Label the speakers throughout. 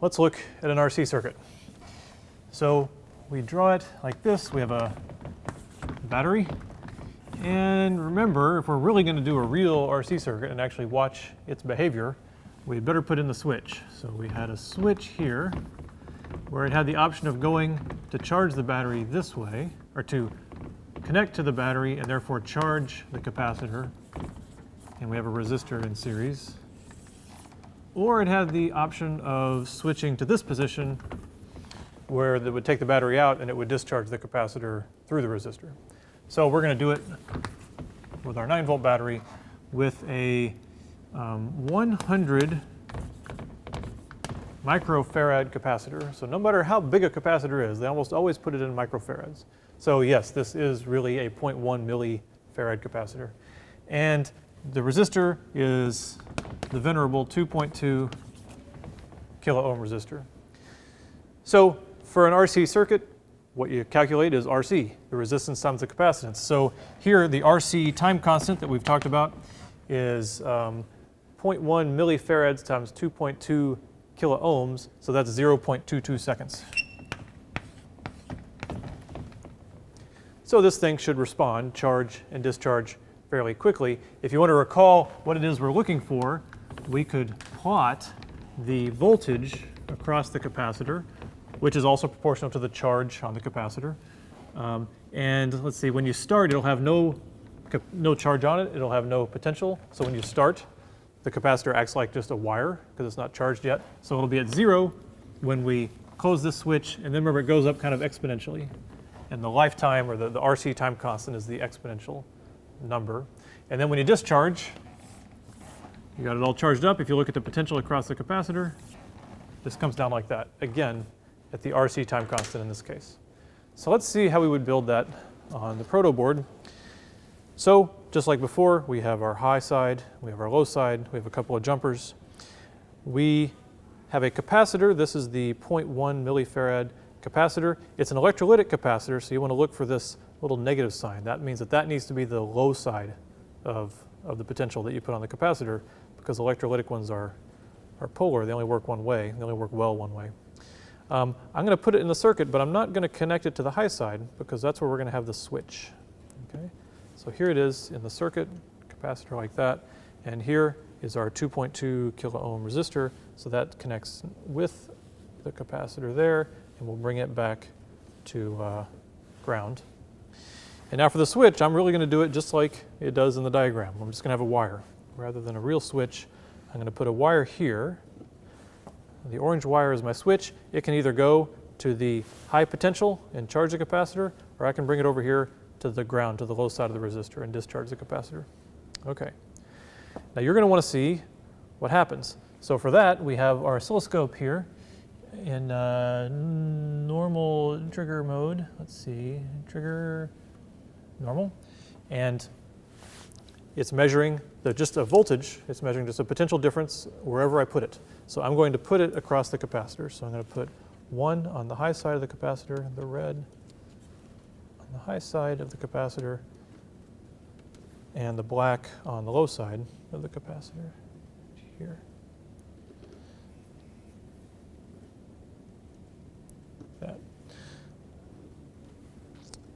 Speaker 1: let's look at an RC circuit. So we draw it like this. We have a battery. And remember, if we're really going to do a real RC circuit and actually watch its behavior, we'd better put in the switch. So we had a switch here where it had the option of going to charge the battery this way, or to connect to the battery and therefore charge the capacitor. And we have a resistor in series. Or it had the option of switching to this position where it would take the battery out and it would discharge the capacitor through the resistor. So we're going to do it with our 9-volt battery with a 100 microfarad capacitor. So no matter how big a capacitor is, they almost always put it in microfarads. So yes, this is really a 0.1 millifarad capacitor. And the resistor is the venerable 2.2 kilo ohm resistor. So for an RC circuit, what you calculate is RC, the resistance times the capacitance. So here the RC time constant that we've talked about is 0.1 millifarads times 2.2 kilo ohms, so that's 0.22 seconds. So this thing should respond, charge and discharge fairly quickly. If you want to recall what it is we're looking for, we could plot the voltage across the capacitor, which is also proportional to the charge on the capacitor. And let's see, when you start, it'll have no charge on it, it'll have no potential. So when you start, the capacitor acts like just a wire because it's not charged yet. So it'll be at 0 when we close this switch, and then remember it goes up kind of exponentially. And the lifetime, or the RC time constant, is the exponential number. And then when you discharge, you got it all charged up. If you look at the potential across the capacitor, this comes down like that. Again, at the RC time constant in this case. So let's see how we would build that on the proto board. So just like before, we have our high side, we have our low side, we have a couple of jumpers. We have a capacitor. This is the 0.1 millifarad capacitor. It's an electrolytic capacitor, so you want to look for this little negative sign. That means that that needs to be the low side of the potential that you put on the capacitor, because electrolytic ones are polar. They only work one way. They only work well one way. I'm going to put it in the circuit, but I'm not going to connect it to the high side because that's where we're going to have the switch. Okay? So here it is in the circuit, capacitor like that, and here is our 2.2 kilo ohm resistor, so that connects with the capacitor there, and we'll bring it back to ground. And now for the switch, I'm really going to do it just like it does in the diagram. I'm just going to have a wire. Rather than a real switch, I'm going to put a wire here. The orange wire is my switch. It can either go to the high potential and charge the capacitor, or I can bring it over here to the ground, to the low side of the resistor, and discharge the capacitor. Okay. Now you're going to want to see what happens. So for that, we have our oscilloscope here in normal trigger mode. Let's see, trigger normal. And it's measuring just a voltage. It's measuring just a potential difference wherever I put it. So I'm going to put it across the capacitor. So I'm going to put 1 on the high side of the capacitor, the red on the high side of the capacitor, and the black on the low side of the capacitor here. That.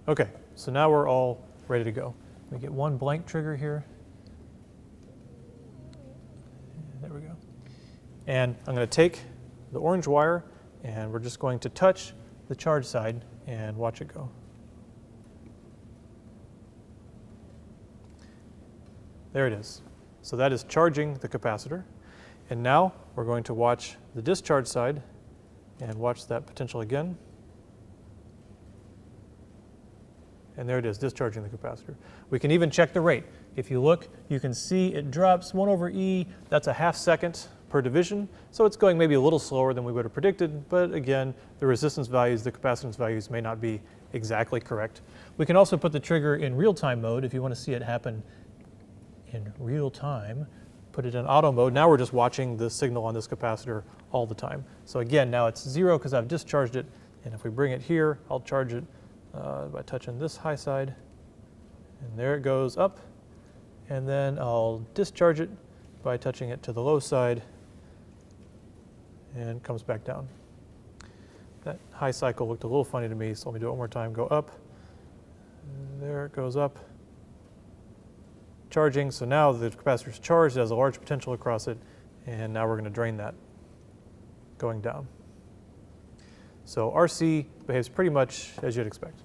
Speaker 1: Okay, so now we're all ready to go. We get one blank trigger here. There we go. And I'm going to take the orange wire, and we're just going to touch the charge side and watch it go. There it is. So that is charging the capacitor. And now we're going to watch the discharge side and watch that potential again. And there it is, discharging the capacitor. We can even check the rate. If you look, you can see it drops 1 over E. That's a ½ second per division. So it's going maybe a little slower than we would have predicted. But again, the resistance values, the capacitance values may not be exactly correct. We can also put the trigger in real-time mode if you want to see it happen in real time. Put it in auto mode. Now we're just watching the signal on this capacitor all the time. So again, now it's 0 because I've discharged it. And if we bring it here, I'll charge it by touching this high side. And there it goes up. And then I'll discharge it by touching it to the low side. and comes back down. That high cycle looked a little funny to me, so let me do it one more time. Go up, there it goes up, charging. So now the capacitor is charged, it has a large potential across it, and now we're going to drain that going down. So RC behaves pretty much as you'd expect.